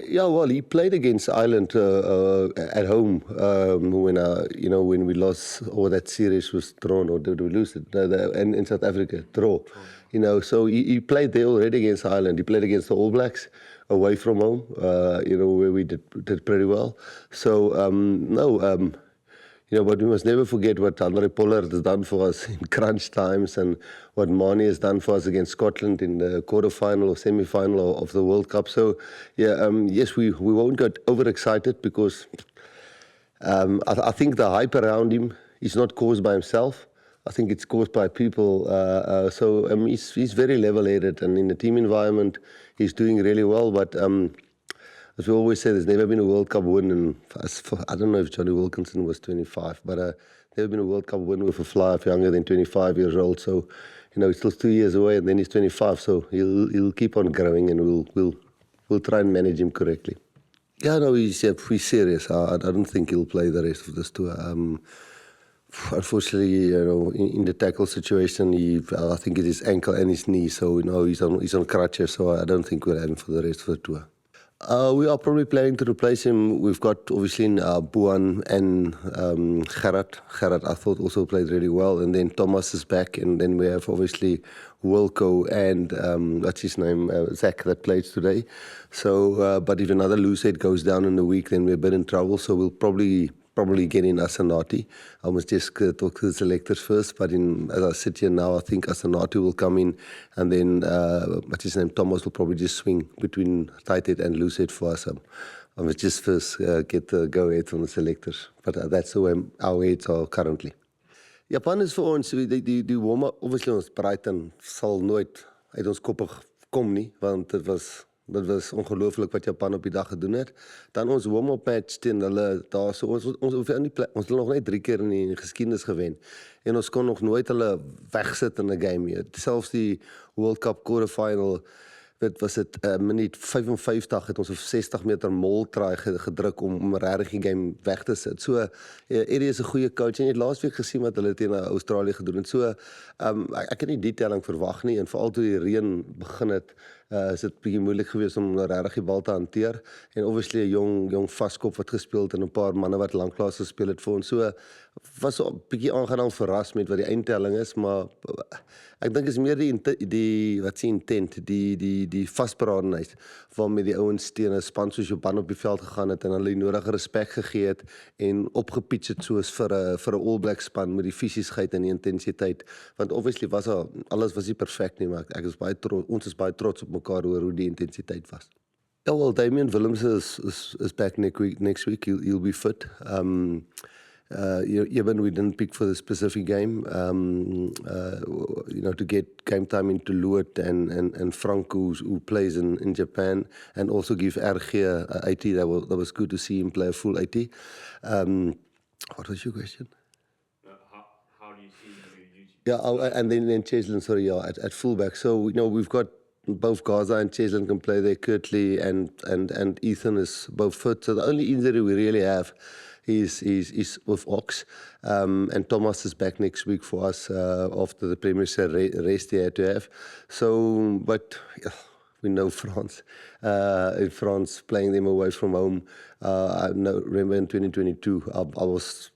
Yeah, well, he played against Ireland at home when we lost, or that series was drawn, or did we lose it? And in South Africa, draw. So he played there already against Ireland. He played against the All Blacks away from home, where we did pretty well. So, no, but we must never forget what Andre Pollard has done for us in crunch times and what Mane has done for us against Scotland in the quarter-final or semi-final of the World Cup. So, yes, we won't get overexcited because I think the hype around him is not caused by himself. I think it's caused by people. He's very level-headed, and in the team environment, he's doing really well. But as we always say, there's never been a World Cup win. And I don't know if Johnny Wilkinson was 25, but never been a World Cup win with a fly-off younger than 25 years old. So, he's still 2 years away, and then he's 25. So he'll keep on growing, and we'll try and manage him correctly. Yeah, no, he's serious. I don't think he'll play the rest of this tour. Unfortunately, in the tackle situation, I think it's his ankle and his knee. So, he's on crutches. So I don't think we'll have him for the rest of the tour. We are probably planning to replace him. We've got obviously Buan and Gerard. Gerard, I thought, also played really well. And then Thomas is back. And then we have obviously Wilco and what's his name, Zach, that played today. So, but if another loose head goes down in the week, then we're a bit in trouble. So we'll probably get in Asanati. I must just talk to the selectors first, but as I sit here now, I think Asanati will come in, and then what's his name, Thomas will probably just swing between tight head and loose head for us. I must just first get the go-ahead from the selectors, but that's the way our heads are currently. Japan is vir ons, die warm-up, obviously ons Brighton sal nooit uit ons koppe kom nie, want dit was ongelooflik wat Japan op die dag gedoen het. Dan ons warm-up match teen hulle, ons het nog net 3 keer in die geskiedenis gewen. En ons kon nog nooit hulle wegsit in 'n game nie. Selfs die World Cup quarterfinal, was dit minuut 55 het ons op 60 meter moltraai gedruk om regtig die game weg te sit. So, Eddie is 'n goeie coach en jy het laasweek gesien wat hulle teen Australië gedoen het. So, ek het nie die telling verwag nie en veral toe die reën begin het, is dit bietjie moeilik geweest om regtig die bal te hanteer. En obviously 'n jong vaskop wat gespeel het en 'n paar manne wat lanklaas gespeel het vir ons. So, was 'n bietjie aangenaam verras met wat die eindtelling is, maar ek dink is meer die wat se intent, die vasberadenheid waarmee die ouens teen 'n span soos Japan op die veld gegaan het en hulle die nodige respek gegee het en opgepitch het soos vir 'n All Black span met die fisiesheid en die intensiteit. Want obviously alles was nie perfek nie, maar ons is baie trots op mekaar oor hoe die intensiteit was. Ja, well, Damian Willems is back next week. He'll be fit. Even we didn't pick for the specific game, to get game time into Luot and Frank, who plays in Japan, and also give RG a 80. That was good to see him play a full 80. What was your question? How do you see him? Yeah, and then Cheslin, at fullback. So we've got both Gaza and Cheslin can play there. Curtly and Ethan is both fit. So the only injury we really have is with Ox, and Thomas is back next week for us after the Premiership race they had to have. So, but we know France. In France, playing them away from home. I remember in 2022, I was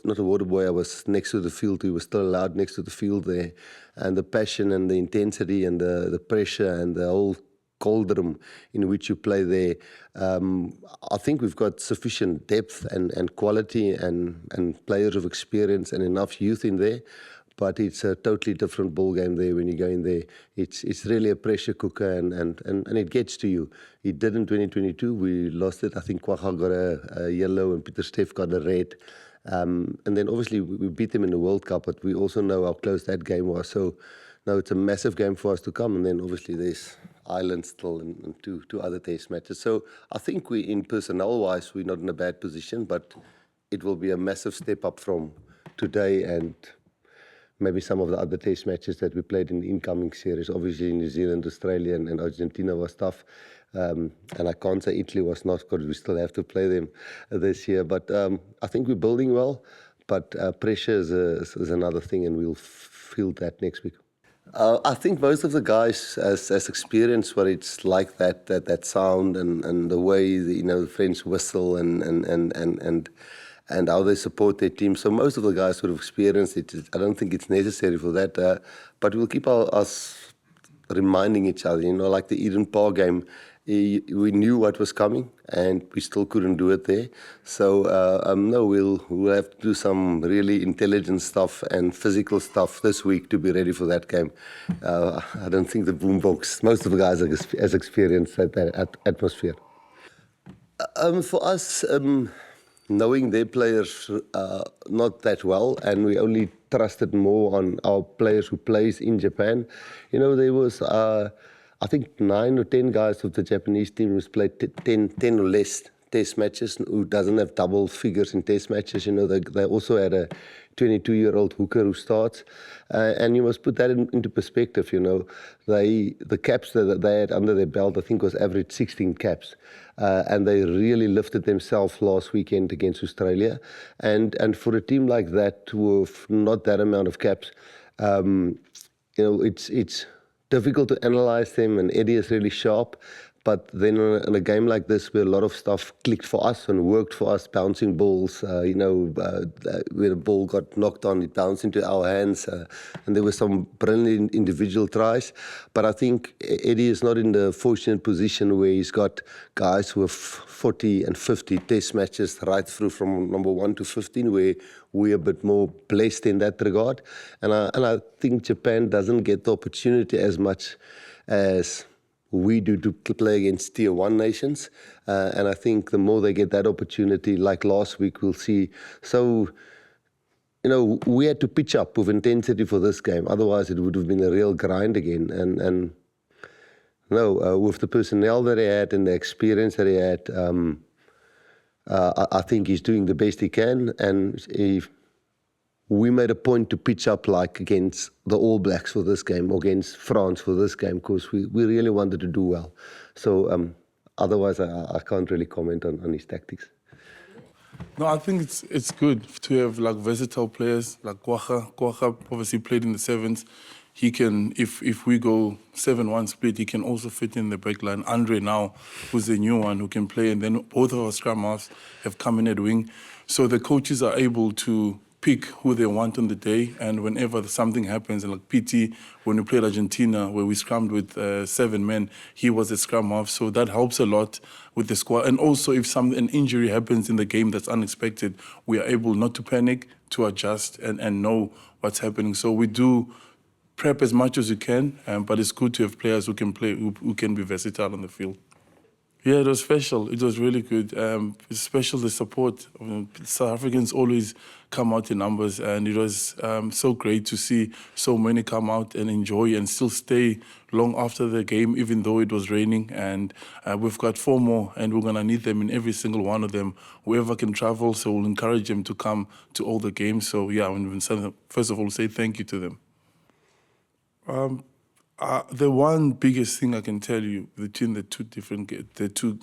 not a water boy. I was next to the field. We were still allowed next to the field there, and the passion and the intensity and the pressure and the whole cauldron in which you play there. I think we've got sufficient depth and quality and players of experience and enough youth in there, but it's a totally different ball game there when you go in there. It's really a pressure cooker and it gets to you. It did in 2022. We lost it. I think Kwaga got a yellow and Peter Steff got a red. And then obviously we beat them in the World Cup, but we also know how close that game was. So now it's a massive game for us to come, and then obviously there's Ireland still and two other test matches. So I think in personnel-wise, we're not in a bad position, but it will be a massive step up from today and maybe some of the other test matches that we played in the incoming series. Obviously New Zealand, Australia and Argentina was tough. And I can't say Italy was not, because we still have to play them this year. But I think we're building well, but pressure is another thing, and we'll feel that next week. I think most of the guys has experienced what it's like that sound and the way the French whistle and how they support their team. So most of the guys would have experienced it. I don't think it's necessary for that, but we'll keep us reminding each other. Like the Eden Park game, we knew what was coming, and we still couldn't do it there. So no, we'll have to do some really intelligent stuff and physical stuff this week to be ready for that game. I don't think the Boomboks, most of the guys has experienced that atmosphere. For us, knowing their players not that well, and we only trusted more on our players who plays in Japan. There was, I think, 9 or 10 guys of the Japanese team who's played 10 or less test matches, who doesn't have double figures in test matches. They also had a 22-year-old hooker who starts. And you must put that into perspective. The caps that they had under their belt, I think, was average 16 caps. And they really lifted themselves last weekend against Australia. And for a team like that with not that amount of caps, it's difficult to analyze them, and Eddie is really sharp. But then in a game like this, where a lot of stuff clicked for us and worked for us, bouncing balls, where the ball got knocked on, it bounced into our hands, and there were some brilliant individual tries. But I think Eddie is not in the fortunate position where he's got guys with 40 and 50 test matches right through from number 1 to 15, where we're a bit more blessed in that regard. And I think Japan doesn't get the opportunity as much as we do to play against tier 1 nations. And I think the more they get that opportunity, like last week, we'll see. So, we had to pitch up with intensity for this game. Otherwise, it would have been a real grind again. And with the personnel that he had and the experience that he had, I think he's doing the best he can. And we made a point to pitch up like against the All Blacks for this game, or against France for this game, because we really wanted to do well. So otherwise, I can't really comment on his tactics. No, I think it's good to have like versatile players like Kwacha. Kwacha obviously played in the sevens. He can, if we go 7-1 split, he can also fit in the back line. Andre now, who's the new one who can play, and then both of our scrum halves have come in at wing. So the coaches are able to pick who they want on the day, and whenever something happens, and like PT, when we played Argentina, where we scrummed with 7 men, he was a scrum half, so that helps a lot with the squad. And also, if an injury happens in the game that's unexpected, we are able not to panic, to adjust and know what's happening. So we do prep as much as you can, but it's good to have players who can play, who can be versatile on the field. Yeah, it was special. It was really good. It's special, the support. South Africans always come out in numbers, and it was so great to see so many come out and enjoy and still stay long after the game, even though it was raining. And we've got 4 more, and we're going to need them in every single one of them, whoever can travel. So we'll encourage them to come to all the games. So yeah, first of all, say thank you to them. The one biggest thing I can tell you between the two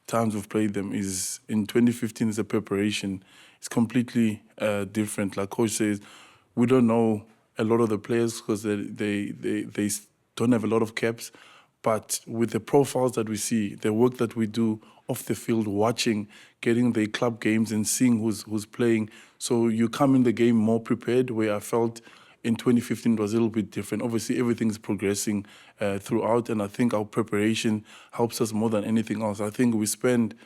times we've played them is in 2015 is a preparation. It's completely different. Like Coach says, we don't know a lot of the players because they don't have a lot of caps. But with the profiles that we see, the work that we do off the field, watching, getting the club games and seeing who's playing, so you come in the game more prepared, where I felt in 2015 it was a little bit different. Obviously, everything's progressing throughout, and I think our preparation helps us more than anything else. I think we spend,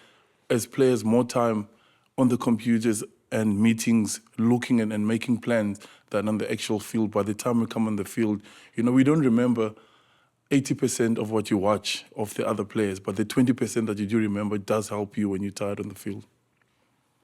as players, more time on the computers and meetings, looking and making plans than on the actual field. By the time we come on the field, we don't remember 80% of what you watch of the other players, but the 20% that you do remember does help you when you're tired on the field.